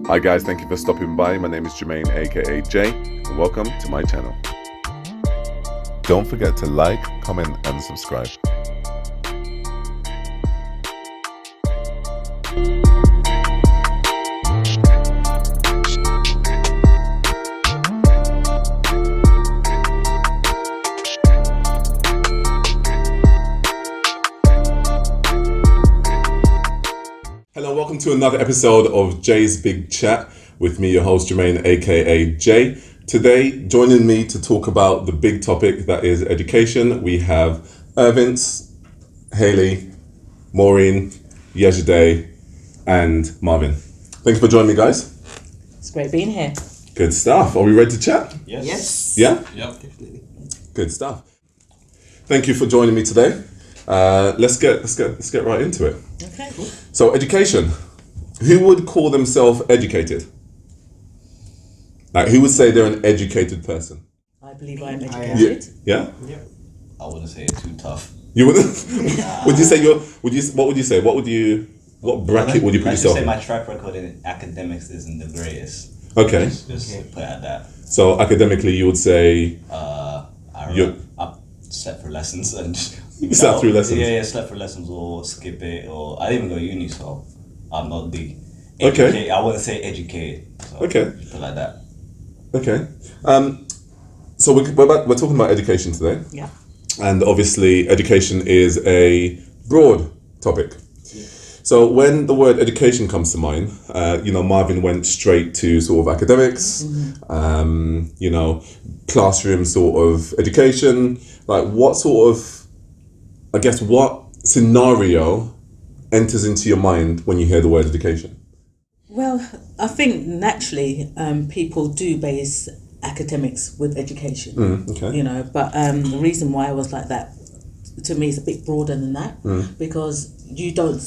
Hi guys, thank you for stopping by. My name is Jermaine, aka Jay, and welcome to my channel. Don't forget to like, comment and subscribe. Hello, welcome to another episode of Jay's Big Chat with me, your host Jermaine, aka Jay. Today, joining me to talk about the big topic that is education, we have Ervince, Hayley, Maureen, Yejide, and Marvyn. Thank you for joining me, guys. It's great being here. Good stuff. Are we ready to chat? Yes. Yeah? Yep. Definitely. Good stuff. Thank you for joining me today. Let's get right into it. Okay, cool. So, education. Who would call themselves educated? Like, who would say they're an educated person? I believe I am educated. Yeah? I wouldn't say it's too tough. You wouldn't? Would you say what would you say? What bracket would you put Let's yourself just say in? my track record in academics isn't the greatest. Okay. Just put it at that. So, academically, you would say... I slept for lessons and... Slept through lessons? Yeah, slept for lessons or skip it, or I didn't even go to uni, so I'm not the... Okay. I wouldn't say educated. So Okay. just put it like that. Okay. So, we're talking about education today. Yeah. And obviously, education is a broad topic. So when the word education comes to mind, Marvyn went straight to sort of academics, classroom sort of education. Like what scenario enters into your mind when you hear the word education? Well, I think naturally people do base academics with education. Okay. But the reason why I was like that, to me, is a bit broader than that, because you don't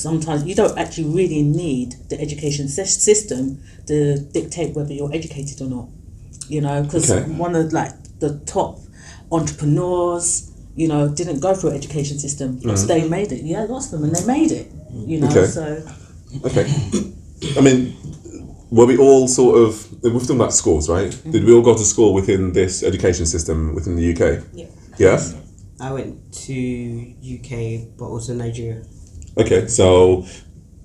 actually really need the education system to dictate whether you're educated or not. Because one of the top entrepreneurs, didn't go through an education system. They made it. Yeah, lots of them, and they made it. Okay. So. Okay. I mean, were we all we're talking about schools, right? Did we all go to school within this education system within the UK? Yeah. Yeah? I went to UK, but also Nigeria. Okay, so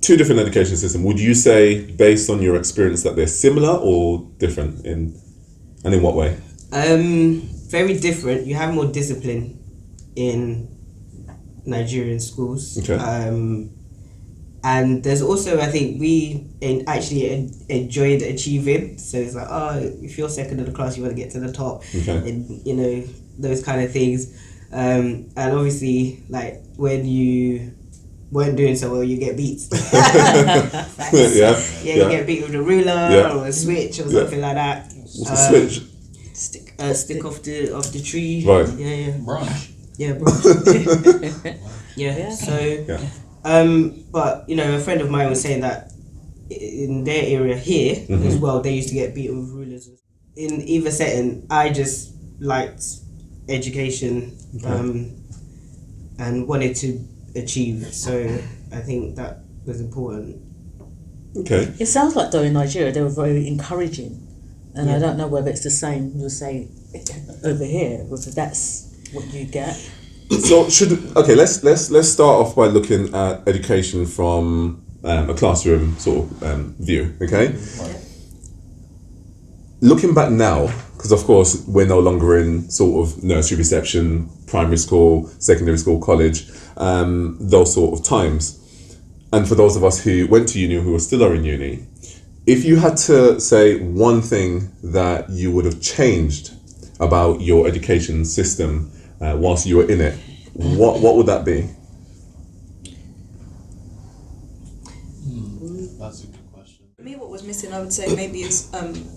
two different education systems. Would you say, based on your experience, that they're similar or different in what way? Very different. You have more discipline in Nigerian schools. Okay. And there's also, I think, we actually enjoyed achieving. So it's like, if you're second in the class, you want to get to the top. Okay. And, those kind of things. And obviously, like, when you weren't doing so well, you get beat. Yeah. You get beat with a ruler or a switch or something like that. What's a switch? Stick off the tree. Right. Yeah. Branch. Yeah, branch. Yeah. So, Yeah. but a friend of mine was saying that in their area here as well, they used to get beaten with rulers. In either setting, I just liked education and wanted to achieve. So I think that was important. Okay. It sounds like though in Nigeria they were very encouraging, and I don't know whether it's the same you'll say over here, whether that's what you get. So let's start off by looking at education from a classroom sort of view. Okay. Looking back now, because of course we're no longer in sort of nursery reception, primary school, secondary school, college, those sort of times. And for those of us who went to uni, who are still are in uni, if you had to say one thing that you would have changed about your education system whilst you were in it, what would that be? That's a good question. For me, what was missing, I would say, maybe is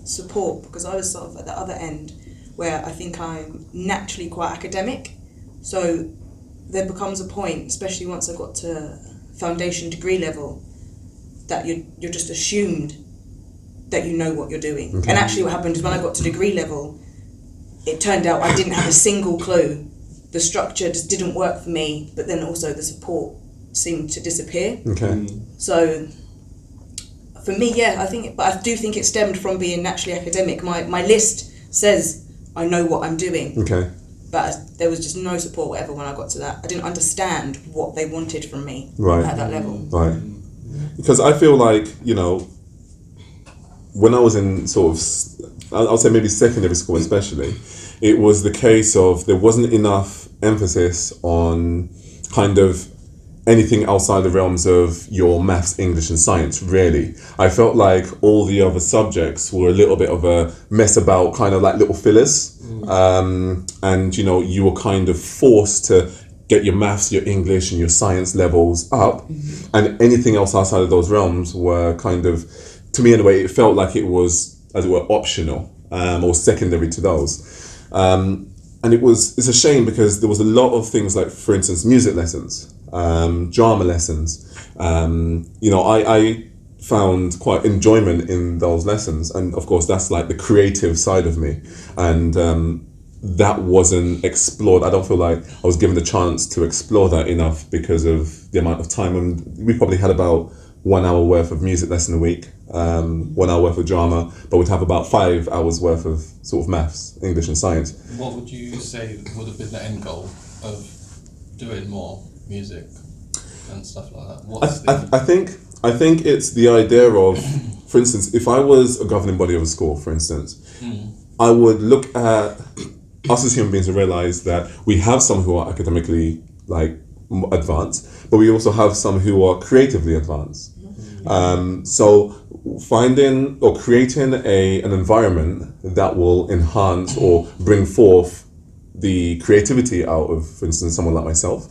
support, because I was sort of at the other end where I think I'm naturally quite academic. So there becomes a point, especially once I got to foundation degree level, that you're just assumed that you know what you're doing. Okay. And actually what happened is when I got to degree level, it turned out I didn't have a single clue. The structure just didn't work for me, but then also the support seemed to disappear. Okay. So For me, yeah, but I do think it stemmed from being naturally academic. My list says I know what I'm doing. Okay. But there was just no support whatever when I got to that. I didn't understand what they wanted from me at that level. Right. Because I feel like, when I was in sort of, I'll say maybe secondary school especially, it was the case of there wasn't enough emphasis on kind of anything outside the realms of your maths, English and science, really. I felt like all the other subjects were a little bit of a mess about, kind of like little fillers. And, you were kind of forced to get your maths, your English and your science levels up. And anything else outside of those realms were kind of, to me anyway, it felt like it was, as it were, optional or secondary to those. And it's a shame because there was a lot of things like, for instance, music lessons, drama lessons. I found quite enjoyment in those lessons, and of course that's like the creative side of me, and that wasn't explored. I don't feel like I was given the chance to explore that enough because of the amount of time, and we probably had about 1 hour worth of music lesson a week, 1 hour worth of drama, but we'd have about 5 hours worth of sort of maths, English and science. What would you say would have been the end goal of doing more music and stuff like that? I think it's the idea of, for instance, if I was a governing body of a school, for instance, I would look at us as human beings and realize that we have some who are academically advanced, but we also have some who are creatively advanced. So finding or creating an environment that will enhance or bring forth the creativity out of, for instance, someone like myself,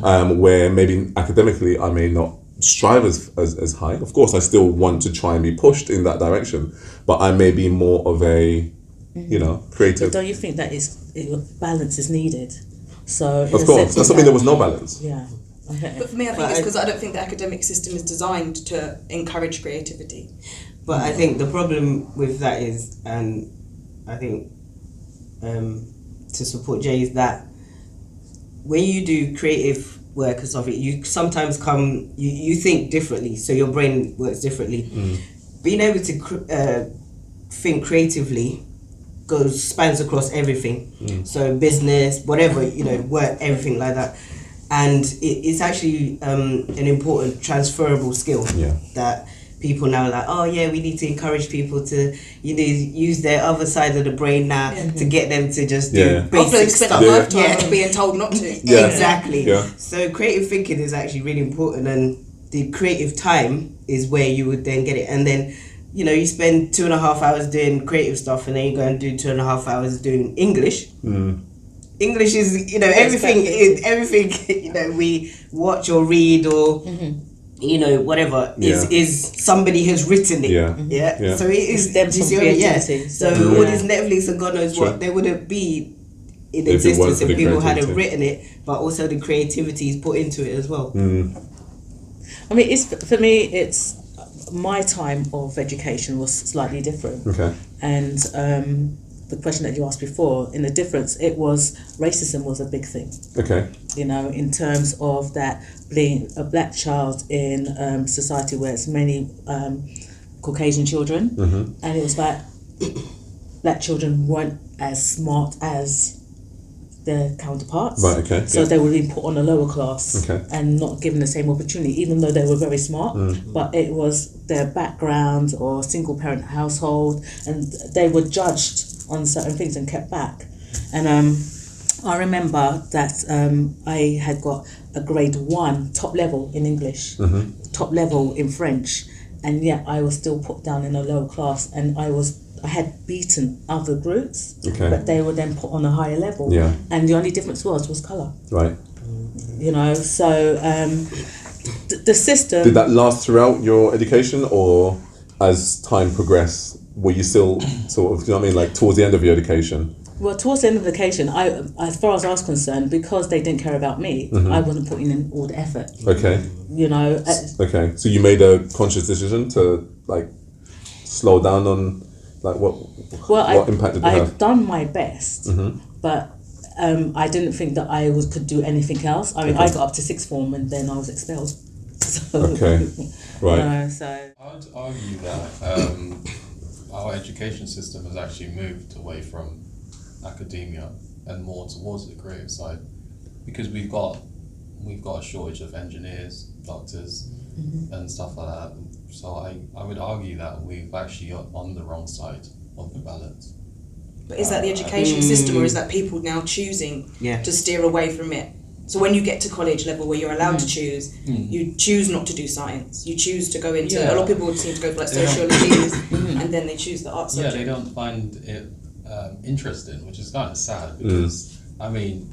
where maybe academically I may not strive as high. Of course, I still want to try and be pushed in that direction, but I may be more of a, creative. But don't you think that balance is needed? So of course, that's something there was no balance. Yeah. Okay. But for me, I think it's because I don't think the academic system is designed to encourage creativity. But I think the problem with that is, and I think to support Jay, is that when you do creative work and stuff, you sometimes you think differently, so your brain works differently. Being able to think creatively spans across everything. So business, whatever, work, everything like that. And it's actually an important transferable skill that people now are like, oh yeah, we need to encourage people to use their other side of the brain now to get them to just do basic stuff. After they've spent a lifetime being told not to. Exactly. So creative thinking is actually really important, and the creative time is where you would then get it. And then you spend 2.5 hours doing creative stuff, and then you go and do 2.5 hours doing English. English is everything we watch or read or whatever is somebody has written it. So it is them from creativity. So all this Netflix and God knows what, they wouldn't be in existence if people hadn't written it, but also the creativity is put into it as well. I mean, for me, it's my time of education was slightly different. Okay. And the question that you asked before, in the difference, racism was a big thing. Okay. In terms of that being a black child in society where it's many Caucasian children, and it was like black children weren't as smart as their counterparts. Right, okay. So they were being put on a lower class and not given the same opportunity, even though they were very smart. But it was their background or single parent household, and they were judged on certain things and kept back. And I remember that I had got a grade 1 top level in English, top level in French, and yet I was still put down in a lower class, and I had beaten other groups, but they were then put on a higher level. And the only difference was colour. Right. So the system... Did that last throughout your education, or as time progressed, were you still sort of, towards the end of your education? Well, towards the end of the education, as far as I was concerned, because they didn't care about me, I wasn't putting in all the effort. Okay. Okay. So you made a conscious decision to slow down on what impact did it have? I've done my best, but I didn't think that I could do anything else. I mean, I got up to sixth form and then I was expelled. So, Right. So I would argue that our education system has actually moved away from academia and more towards the creative side, because we've got a shortage of engineers, doctors, and stuff like that. So I would argue that we've actually on the wrong side of the balance. But is that the education system, or is that people now choosing to steer away from it? So when you get to college level where you're allowed to choose, you choose not to do science. You choose to go into, a lot of people would seem to go for like sociologies, and then they choose the art subject. Yeah, they don't find it interesting, which is kind of sad, because, I mean,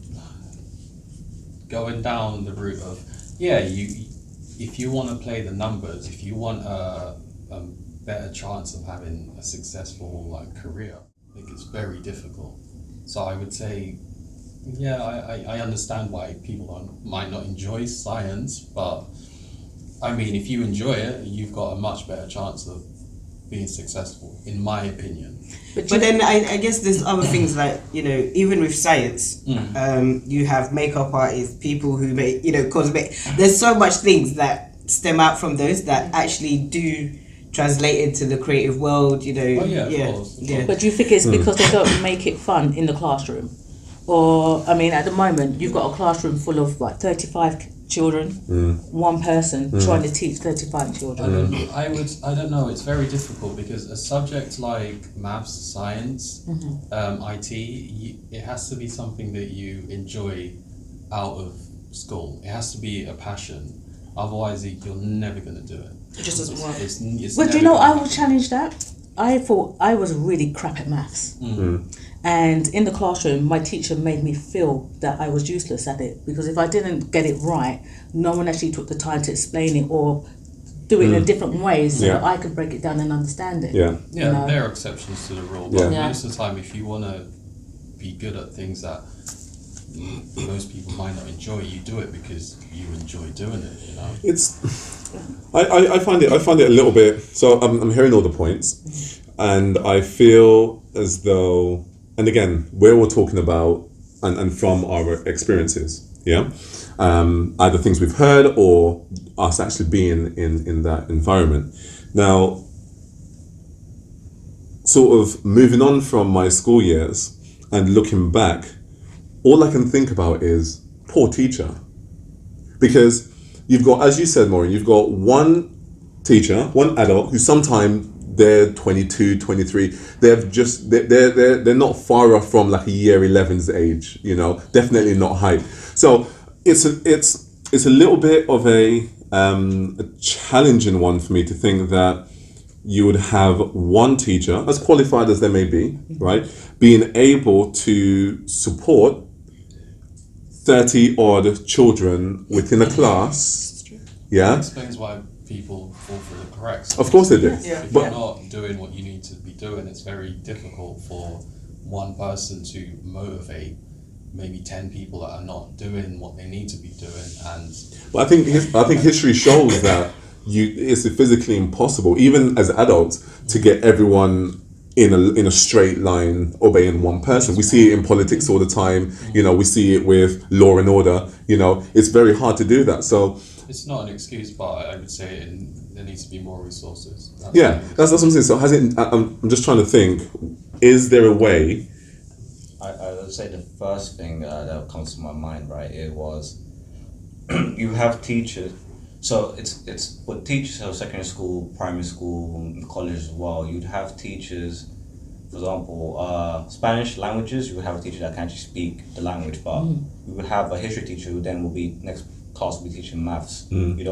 going down the route of, if you want to play the numbers, if you want a better chance of having a successful career, I think it's very difficult. So I would say, I understand why people might not enjoy science, but I mean, if you enjoy it, you've got a much better chance of being successful, in my opinion. But then I guess there's other things like, even with science, you have makeup artists, people who make, cosmetic. There's so much things that stem out from those that actually do translate into the creative world, Of course. But do you think it's because they don't make it fun in the classroom? Or, I mean, at the moment, you've got a classroom full of 35 children, one person trying to teach 35 children. I don't know, it's very difficult, because a subject like maths, science, IT, it has to be something that you enjoy out of school. It has to be a passion. Otherwise, you're never going to do it. It just doesn't work. But do you know, I will challenge that. I thought I was really crap at maths. And in the classroom, my teacher made me feel that I was useless at it, because if I didn't get it right, no one actually took the time to explain it or do it in a different way so that I could break it down and understand it. There are exceptions to the rule, but most of the time, if you want to be good at things that most people might not enjoy, you do it because you enjoy doing it. I find it a little bit. So I'm hearing all the points, and I feel as though, and again, we're all talking about and from our experiences, either things we've heard or us actually being in that environment. Now, sort of moving on from my school years and looking back, all I can think about is poor teacher, because you've got, as you said, Maureen, you've got one teacher, one adult who sometimes they're 22, 23. They're not far off from a year 11's age. Definitely not high. So it's a little bit of a challenging one for me to think that you would have one teacher, as qualified as they may be, right, being able to support 30 odd children within a class. That explains why people fall through the cracks. Of course they do. If you're not doing what you need to be doing, it's very difficult for one person to motivate maybe 10 people that are not doing what they need to be doing. And I think history shows that it's physically impossible, even as adults, to get everyone in a straight line obeying one person. We see it in politics all the time. We see it with law and order. It's very hard to do that. So it's not an excuse, but I would say there needs to be more resources. That's what I'm saying. So I'm just trying to think, is there a way? I would say the first thing that comes to my mind, right, it was you have teachers. So it's with teachers of secondary school, primary school, college as well. You'd have teachers, for example, Spanish languages. You would have a teacher that can actually speak the language, but you would have a history teacher who then will be next class will be teaching maths. They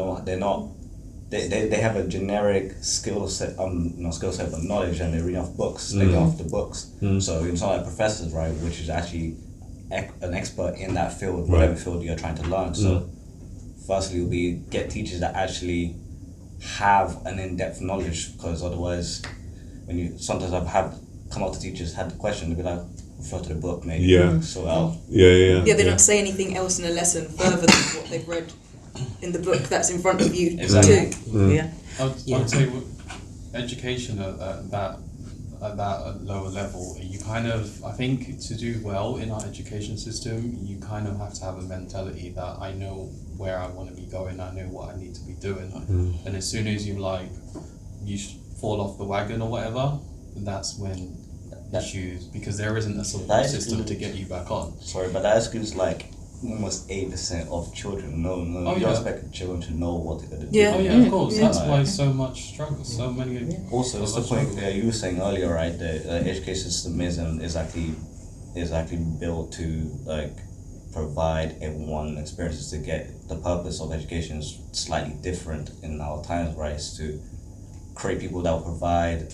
have a generic skill set, but knowledge, and they're reading off books. They go off the books. So it's not like professors, right, which is actually an expert in that field, whatever field you're trying to learn. So firstly, will be get teachers that actually have an in-depth knowledge, because otherwise, sometimes I've come up to teachers, had the question, they'll be like, refer to the book, maybe. Yeah, they don't say anything else in a lesson further than what they've read in the book that's in front of you. Exactly. Too. I would say education at that at that lower level, you kind of, I think, to do well in our education system, you kind of have to have a mentality that I know where I want to be going, I know what I need to be doing, and as soon as you fall off the wagon or whatever, that's when issues, because there isn't a support system to get you back on. Sorry, but that excludes like almost 8% of children. No, you don't expect children to know what they're going to do. Oh yeah, of course. That's why so much struggle. So many. Also, it's the point you were saying earlier, right? The education system isn't exactly built to like provide everyone experiences to get. The purpose of education is slightly different in our times, right? It's to create people that will provide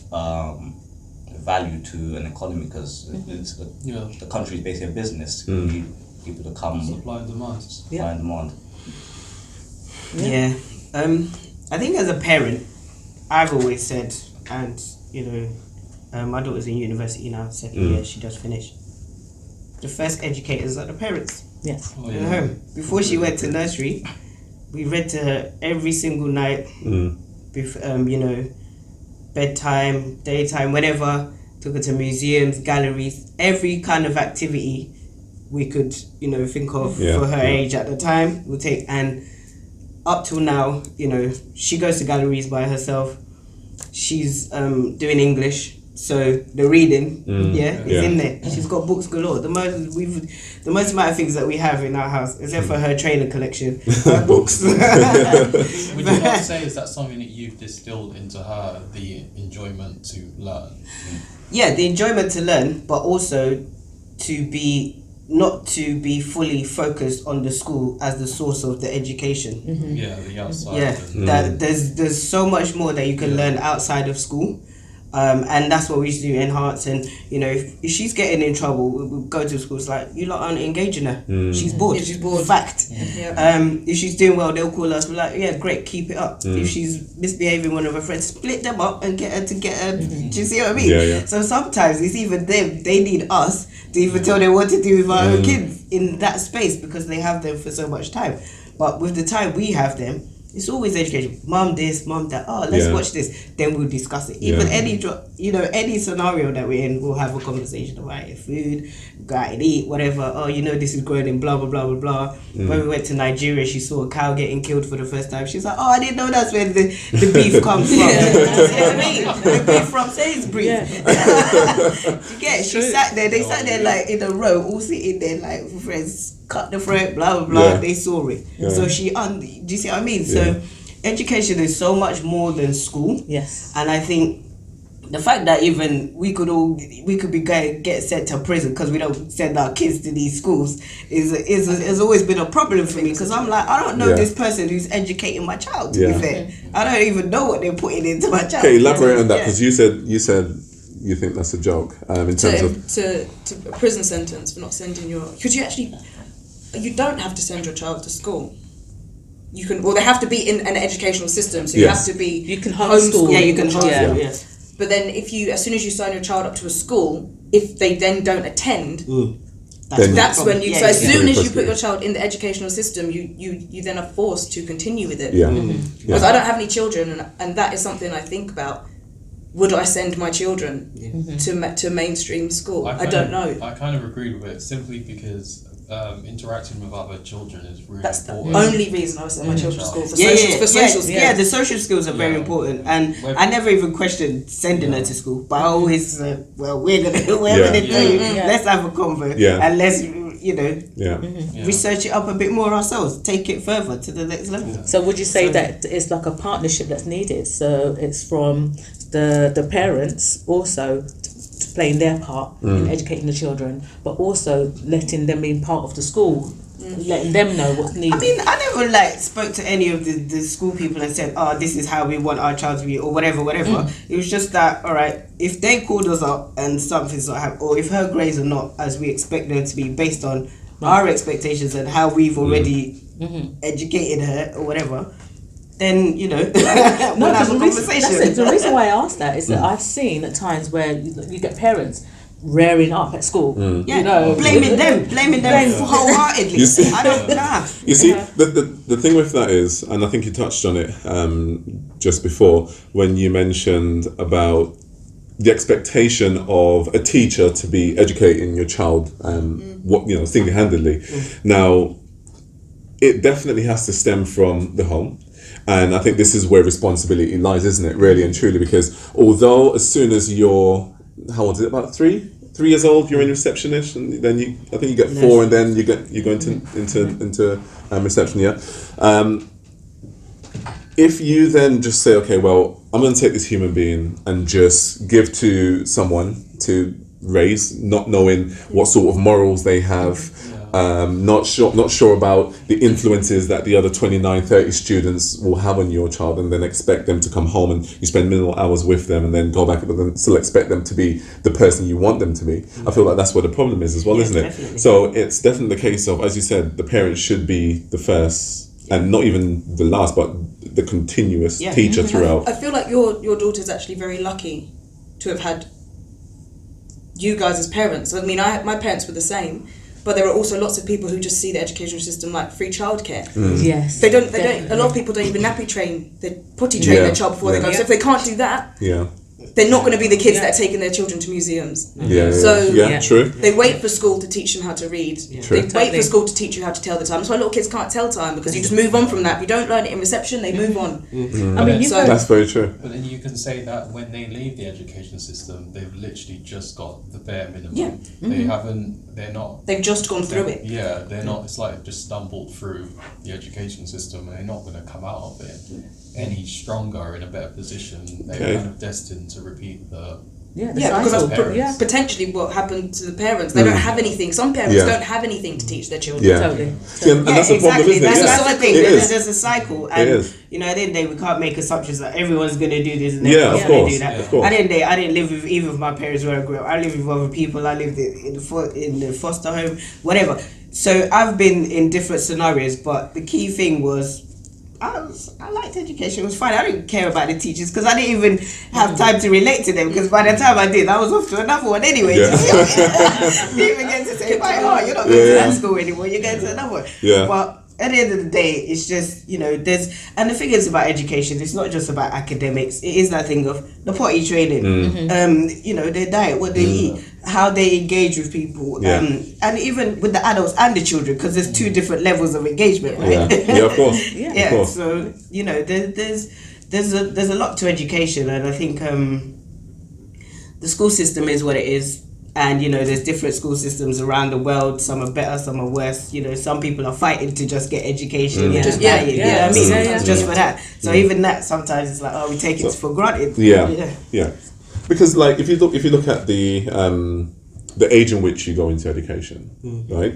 value to an economy, because the country is basically a business. You need people to come. Supply and demand. Supply and demand. Yeah. I think as a parent, I've always said, and my daughter's in university now, second year, she just finished. The first educators are the parents. Yes. Oh, In home. Before she went to nursery, we read to her every single night. Bedtime, daytime, whatever. Took her to museums, galleries, every kind of activity we could, think of for her age at the time. We'll take, and up till now, she goes to galleries by herself. She's doing English, so the reading, is in there. She's got books galore. The most amount of things that we have in our house, except for her trainer collection, her books. Would you not say, is that something that you've distilled into her, the enjoyment to learn? Yeah, the enjoyment to learn, but also not to be fully focused on the school as the source of the education. Yeah, the outside. Yeah, that there's so much more that you can learn outside of school. And that's what we used to do, enhance. And if she's getting in trouble, we'll go to school. It's like, you lot aren't engaging her. She's bored. Yeah, she's bored. Fact. If she's doing well, they'll call us. We're like, yeah, great, keep it up. If she's misbehaving one of her friends, split them up and get her. Do you see what I mean? Yeah. So sometimes it's even them. They need us to even tell them what to do with our own kids in that space, because they have them for so much time. But with the time we have them, it's always education. Mom this, mom that. Oh, let's watch this. Then we'll discuss it. Even any scenario that we're in, we'll have a conversation about it. Food, go out and eat, whatever. Oh, this is growing in blah blah blah blah blah. When we went to Nigeria, she saw a cow getting killed for the first time. She's like, oh, I didn't know that's where the beef comes from. You know what I mean? The beef from Sainsbury's. You get? She sat there. They sat there like in a row, all sitting there like friends. Cut the throat, blah blah blah. They saw it, so she. Do you see what I mean? So, education is so much more than school. Yes, and I think the fact that even we could get sent to prison because we don't send our kids to these schools is always been a problem for me, because I'm like, I don't know this person who's educating my child. To be fair, I don't even know what they're putting into my child. Okay, elaborate on that, because you said. You think that's a joke in terms of to a prison sentence for not sending because you don't have to send your child to school. You can, they have to be in an educational system, so you have to be. You can homeschool. Yeah, you can homeschool. Yes. But then, as soon as you sign your child up to a school, if they then don't attend, that's when you. So as soon as you put your child in the educational system, you then are forced to continue with it. Because I don't have any children, and that is something I think about. Would I send my children to mainstream school? I don't know. I kind of agree with it, simply because interacting with other children is really That's important. the only reason I send my children to school, for social skills. Yeah, the social skills are very important, and I never even questioned sending her to school, but I always said, well, we're gonna do whatever they do. Let's have a convo, and let's research it up a bit more ourselves, take it further to the next level. So would you say that it's like a partnership that's needed? So it's from the parents also playing their part in educating the children, but also letting them be part of the school, letting them know what's needed. I mean, I never spoke to any of the school people and said, oh, this is how we want our child to be, or whatever. It was just that, all right, if they called us up and something's not happening, or if her grades are not as we expect them to be based on our expectations and how we've already educated her or whatever, then we'll have a conversation. The reason why I asked that is that I've seen at times where you get parents rearing up at school. Blaming them wholeheartedly. You see, I don't know. You see, the thing with that is, and I think you touched on it just before when you mentioned about the expectation of a teacher to be educating your child, single-handedly. Now, it definitely has to stem from the home. And I think this is where responsibility lies, isn't it? Really and truly, because although as soon as you're, how old is it? About 3 years old, you're in receptionist, and then I think you get 4, and then you go into reception. Yeah. If you then just say, okay, well, I'm going to take this human being and just give to someone to raise, not knowing what sort of morals they have, not sure about the influences that the other 29, 30 students will have on your child, and then expect them to come home and you spend minimal hours with them and then go back, but then still expect them to be the person you want them to be. I feel like that's where the problem is as well, isn't it? Definitely. So it's definitely the case of, as you said, the parents should be the first, and not even the last, but the continuous teacher throughout. I feel like your daughter's actually very lucky to have had you guys as parents. I mean, my parents were the same, but there are also lots of people who just see the educational system like free childcare. Yes. They don't. A lot of people don't even nappy train, they potty train their child before they go. So if they can't do that, they're not going to be the kids that are taking their children to museums. True. They wait for school to teach them how to read. True. They wait for school to teach you how to tell the time. That's why little kids can't tell time, because you just move on from that. If you don't learn it in reception, they move on. I mean, that's very true. But then you can say that when they leave the education system, they've literally just got the bare minimum. Yeah. They haven't. They're not. They've just gone through it. Yeah, they're not. It's like just stumbled through the education system, and they're not going to come out of it any stronger, in a better position. They're kind of destined to repeat the. Because that's potentially what happened to the parents. They don't have anything. Some parents don't have anything to teach their children. Totally. And that's the problem, isn't it? That's the thing. It is. There's a cycle, and It is. you know, at the end of the day, we can't make assumptions that everyone's going to do this and Yeah, everyone's of going course. to do that. Of course. At the end of the day, I didn't live with either of my parents where I grew up. I lived with other people. I lived in the foster home, whatever. So I've been in different scenarios, but the key thing was, I liked education. It was fine. I didn't care about the teachers because I didn't even have time to relate to them, because by the time I did, I was off to another one anyway. Yeah. Didn't even get to say, you're not going to that school anymore. You're going to another one. Yeah. But at the end of the day, it's just, you know, and the thing is about education, it's not just about academics. It is that thing of the potty training, you know, their diet, what they eat, how they engage with people, and even with the adults and the children, because there's 2 different levels of engagement, right? Yeah, of course. Yeah. Of course. So, you know, there's a lot to education, and I think the school system is what it is. And, you know, there's different school systems around the world. Some are better, some are worse. You know, some people are fighting to just get education. Just you know what I mean? Just for that. So even that, sometimes it's like, we take it for granted. Yeah. Because, like, if you look at the age in which you go into education, right?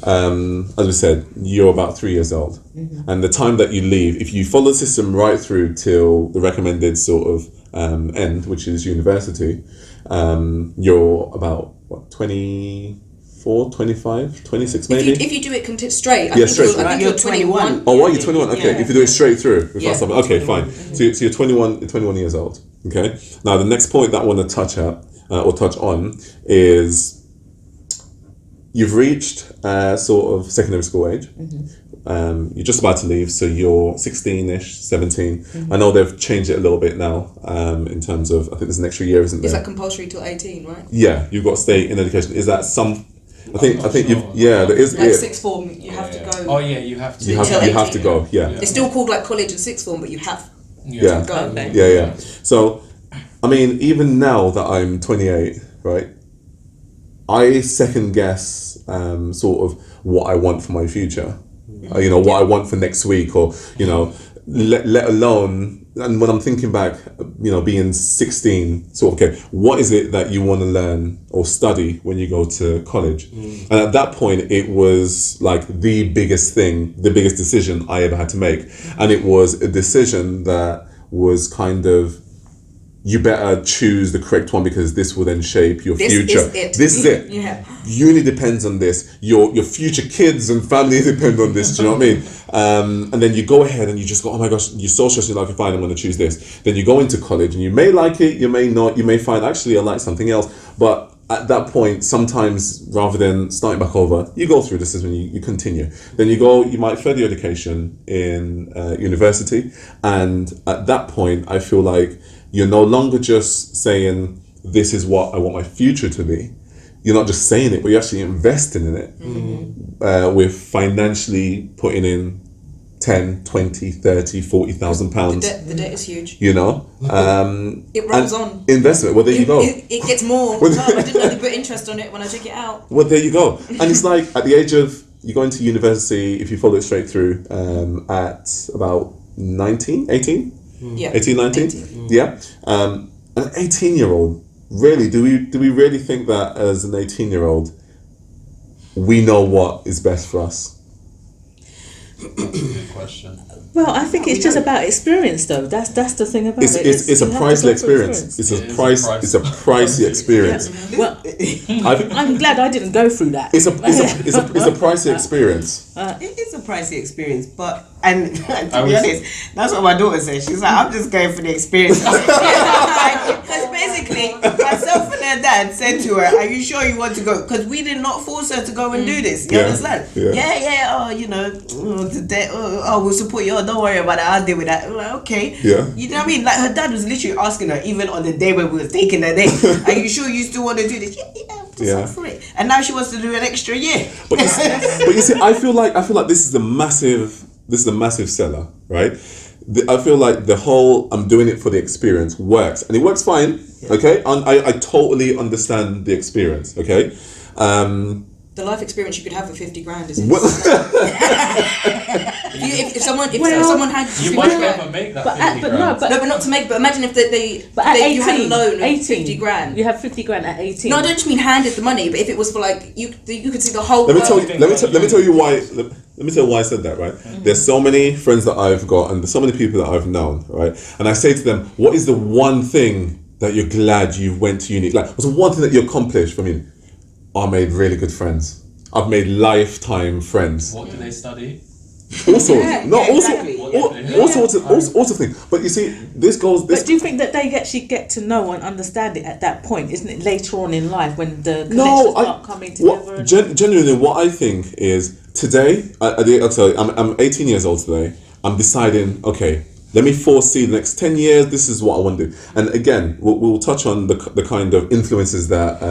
As we said, you're about 3 years old, and the time that you leave, if you follow the system right through till the recommended sort of end, which is university, you're about 24, 25, 26 maybe. If you do it straight, I think you're 21. Oh, are you 21? Okay, if you do it straight through. Okay, fine. So you're 21 years old. Okay. Now the next point that I want to touch on is you've reached sort of secondary school age. You're just about to leave, so you're 16-ish, 17. I know they've changed it a little bit now in terms of, I think there's an extra year, isn't there? Is that compulsory till 18, right? Yeah, you've got to stay in education. Is that some? I think sure. there is. Like sixth form, you have to go. Oh yeah, you have to. You have to go. Yeah. It's still called like college and sixth form, but you have to go. Okay. Yeah. So, I mean, even now that I'm 28, right? I second guess sort of what I want for my future. You know, what I want for next week, or, you know, let alone, and when I'm thinking back, you know, being 16, sort of, okay, what is it that you want to learn or study when you go to college? And at that point, it was like the biggest decision I ever had to make. And it was a decision that was kind of, you better choose the correct one, because this will then shape your future. This is it. Yeah. Uni depends on this. Your future kids and family depend on this. Do you know what I mean? And then you go ahead and you just go, oh my gosh, you're so stressed. You're like, fine, I'm going to choose this. Then you go into college and you may like it, you may not. You may find, actually, I like something else. But at that point, sometimes rather than starting back over, you go through this as when you continue. Then you might further your education in university. And at that point, I feel like you're no longer just saying, this is what I want my future to be, you're not just saying it, but you're actually investing in it with financially putting in 10, 20, 30, 40,000 pounds. The debt is huge. You know? It rolls on. Investment. Well, there you go. It gets more. I didn't know they put interest on it when I took it out. Well, there you go. And it's like at the age of, you go into university, if you follow it straight through, at about 19, 18? Yeah. 18, 19? 18. Yeah. An 18-year-old, really, do we really think that as an 18-year-old, we know what is best for us? Good question. Well, I think it's just about experience, though. That's the thing about it. It's a you have to pricey go through experience. It's a pricey experience. Well, I'm glad I didn't go through that. It's a pricey experience. It is a pricey experience, but and to be honest, that's what my daughter says. She's like, I'm just going for the experience. Because basically, myself and her dad said to her, "Are you sure you want to go?" Because we did not force her to go and do this. You understand? Yeah. Oh, you know, we'll support you. Oh, don't worry about it. I'll deal with that. I'm like, okay. Yeah. You know what I mean? Like her dad was literally asking her, even on the day when we was taking her there, "Are you sure you still want to do this?" Yeah. For it. And now she wants to do an extra year. But you see, I feel like this is a massive seller, right? I feel like the whole I'm doing it for the experience works, and it works fine. Yeah. Okay, and I totally understand the experience. Okay. The life experience you could have for 50 grand is if someone had you might never make that 50 grand. But not to make. But imagine if you had a loan of 50 grand. You have 50 grand at 18. No, I don't just mean handed the money, but if it was for like you could see the whole. Let me tell you why. Let me tell you why I said that. Right, there's so many friends that I've got, and there's so many people that I've known. Right, and I say to them, "What is the one thing that you're glad you went to uni? Like, what's the one thing that you accomplished?" I mean, I made really good friends. I've made lifetime friends. What do they study? All sorts. All sorts of things. But you see, But do you think that they actually get to know and understand it at that point? Isn't it later on in life when the connections start coming together? Genuinely, what I think is today. I'm 18 years old today. I'm deciding. Okay, let me foresee the next 10 years. This is what I want to do. And again, we'll touch on the kind of influences that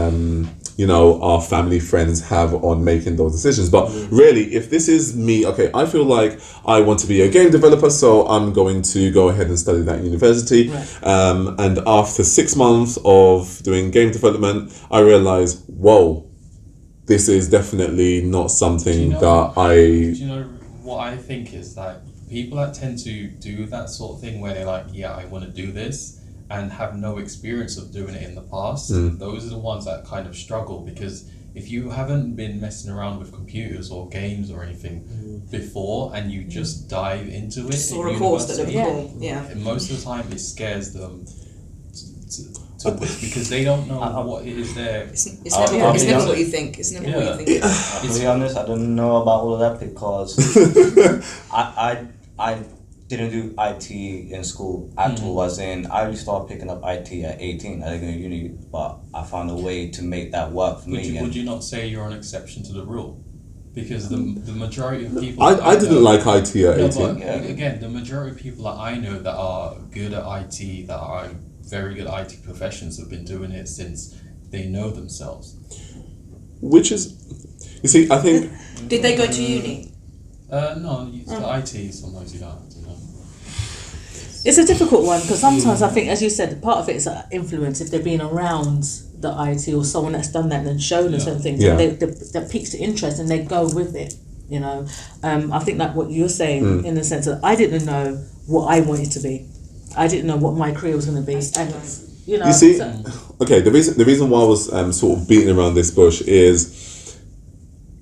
our family, friends have on making those decisions. But really, if this is me, okay, I feel like I want to be a game developer, so I'm going to go ahead and study that at university. Right. And after 6 months of doing game development, I realized, whoa, this is definitely not something that I... Do you know what I think is that people that tend to do that sort of thing where they're like, yeah, I want to do this, and have no experience of doing it in the past, those are the ones that kind of struggle, because if you haven't been messing around with computers or games or anything before, and you just dive into it, saw a course that most of the time it scares them to because they don't know what it is there. It's never what you think. It's never what you think. To be honest, I don't know about all of that because I didn't do IT in school at all. As in, I only started picking up IT at 18. I didn't go to uni, but I found a way to make that work for me. Would you not say you're an exception to the rule? Because the majority of people... I didn't like IT at 18. But again, the majority of people that I know that are good at IT, that are very good IT professions, have been doing it since they know themselves. Which is... You see, I think... Did they go to uni? No, the IT, sometimes you don't have to know. It's a difficult one because sometimes I think, as you said, part of it is influence. If they've been around the IT or someone that's done that and shown them certain things, that piques the interest and they go with it. I think like what you're saying in the sense that I didn't know what I wanted to be. I didn't know what my career was going to be, and You see, okay. The reason why I was sort of beating around this bush is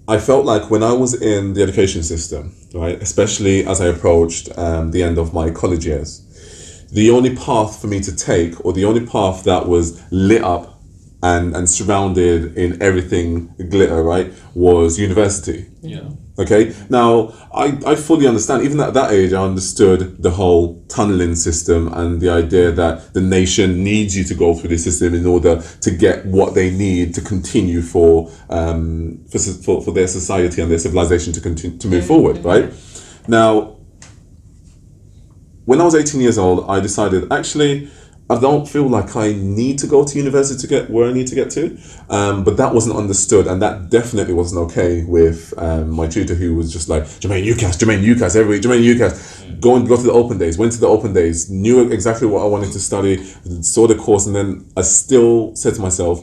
I felt like when I was in the education system, right, especially as I approached the end of my college years, the only path for me to take, or the only path that was lit up and surrounded in everything glitter, right, was university. Yeah. Okay. Now, I fully understand. Even at that age, I understood the whole tunneling system and the idea that the nation needs you to go through the system in order to get what they need to continue for their society and their civilization to continue to move forward. Right. Now, when I was 18 years old, I decided actually I don't feel like I need to go to university to get where I need to get to. But that wasn't understood, and that definitely wasn't okay with my tutor, who was just like, Jermaine UCAS, every week, Jermaine UCAS. Go to the open days, went to the open days, knew exactly what I wanted to study, saw the course, and then I still said to myself,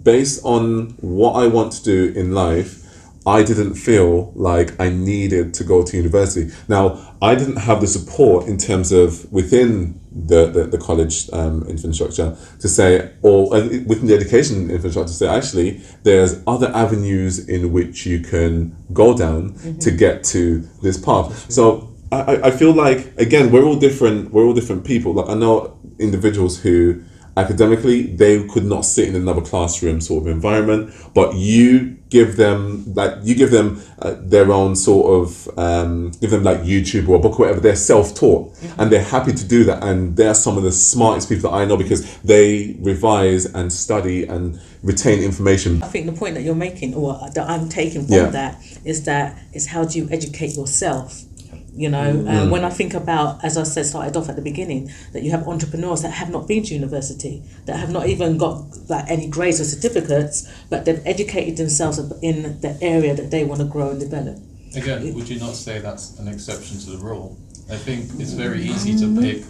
based on what I want to do in life, I didn't feel like I needed to go to university. Now, I didn't have the support in terms of within the college infrastructure to say, or within the education infrastructure to say, actually, there's other avenues in which you can go down to get to this path. So I feel like, again, we're all different people. Like, I know individuals who academically they could not sit in another classroom sort of environment, but you give them their own sort of give them like YouTube or a book or whatever. They're self-taught and they're happy to do that, and they're some of the smartest people that I know because they revise and study and retain information. I think the point that you're making, or that I'm taking from that is how do you educate yourself? You know, when I think about, as I said, started off at the beginning, that you have entrepreneurs that have not been to university, that have not even got like any grades or certificates, but they've educated themselves in the area that they want to grow and develop. Again, would you not say that's an exception to the rule? I think it's very easy to pick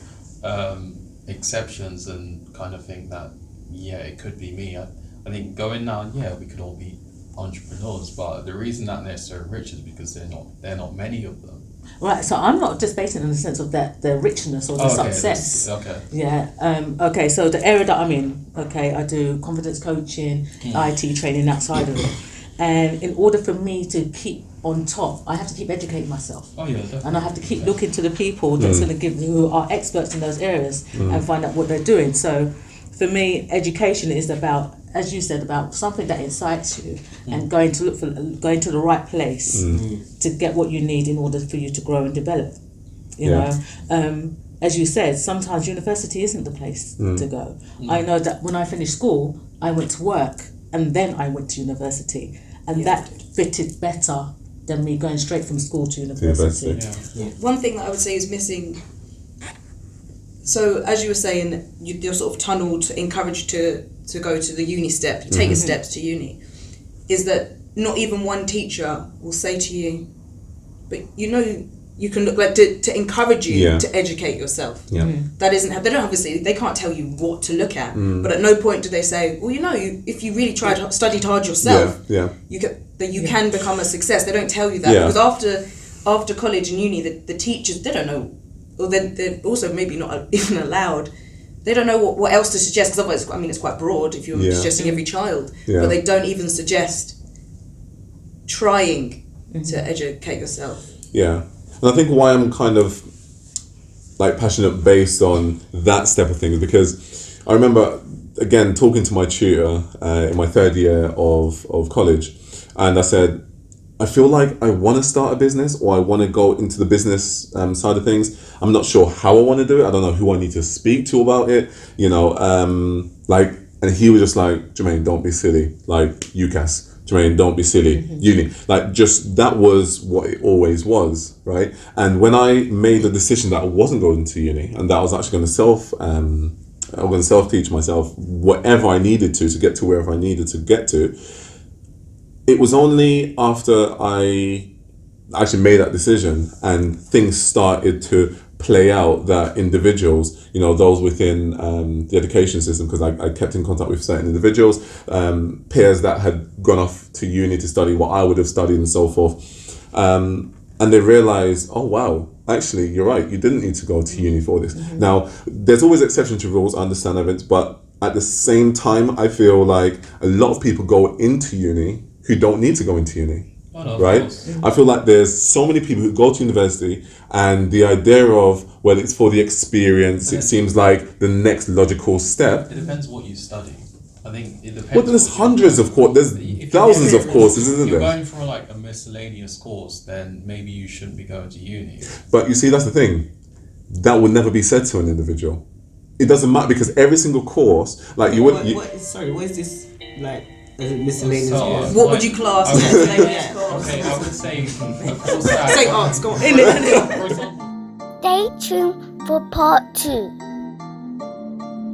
exceptions and kind of think that, yeah, it could be me. I think going down, we could all be entrepreneurs, but the reason that they're so rich is because they're not many of them. Right, so I'm not just basing it in the sense of that the richness or the success. Okay, so the area that I'm in, I do confidence coaching, IT training outside of it. And in order for me to keep on top, I have to keep educating myself. And I have to keep looking to the people that's going to give who are experts in those areas and find out what they're doing. So for me, education is about, as you said, about something that incites you and going to the right place to get what you need in order for you to grow and develop. You know, as you said, sometimes university isn't the place to go. I know that when I finished school, I went to work and then I went to university, and that fitted better than me going straight from school to university. One thing that I would say is missing. So as you were saying, you're sort of tunneled, encouraged to go to the uni step, take the steps to uni, is that not even one teacher will say to you, but you know, you can look like to encourage you to educate yourself. That isn't, they don't obviously, they can't tell you what to look at, but at no point do they say, well, you know, if you really studied hard yourself, you can become a success. They don't tell you that because after college and uni, the teachers, they don't know. Well, then they're also maybe not even allowed. They don't know what else to suggest, because otherwise, I mean, it's quite broad if you're suggesting every child, but they don't even suggest trying to educate yourself. Yeah, and I think why I'm kind of like passionate based on that step of things, because I remember, again, talking to my tutor in my third year of college, and I said, I feel like I want to start a business, or I want to go into the business side of things. I'm not sure how I want to do it. I don't know who I need to speak to about it. You know, and he was just like, Jermaine, don't be silly. Like, UCAS, Jermaine, don't be silly. Uni, like, just that was what it always was, right? And when I made the decision that I wasn't going to uni and that I was actually going to self-teach myself whatever I needed to get to wherever I needed to get to. It was only after I actually made that decision and things started to play out that individuals, you know, those within the education system, because I kept in contact with certain individuals, peers that had gone off to uni to study what I would have studied and so forth. And they realized, oh, wow, actually, you're right. You didn't need to go to uni for this. Now, there's always exceptions to rules. I understand, Ervince, but at the same time, I feel like a lot of people go into uni who don't need to go into uni, right? I feel like there's so many people who go to university and the idea of, well, it's for the experience, it seems like the next logical step. It depends what you study. I think it depends. Well, there's hundreds of courses, there's thousands of courses, isn't there? If you're going for like a miscellaneous course, then maybe you shouldn't be going to uni. But you see, that's the thing. That would never be said to an individual. It doesn't matter, because every single course, like you would... What is this, like... miscellaneous. What would you class as miscellaneous course? Okay, I would say say arts, go on. For example, Stay tuned for part 2.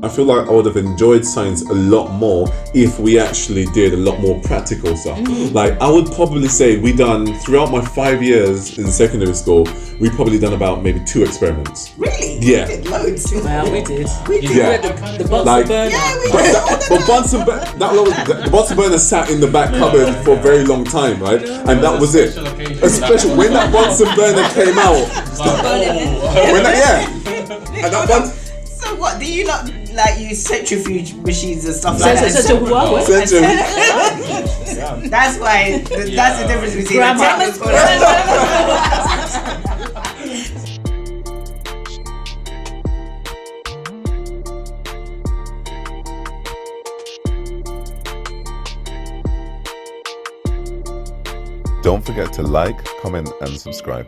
I feel like I would have enjoyed science a lot more if we actually did a lot more practical stuff. Like, I would probably say we done, throughout my 5 years in secondary school, we probably done about maybe 2 experiments. Really? Yeah. We did loads. Well, we did. Yeah. The Bunsen Like- burner. Yeah, we But, did. but the Bunsen burner sat in the back cupboard for a very long time, right? And that was it. Special occasion. Especially when that Bunsen burner came out. When that, and that Bunsen... So what, do you not like use centrifuge machines and stuff like that? So what? That's why, that's the difference between Grammar. a technical Don't forget to like, comment, and subscribe.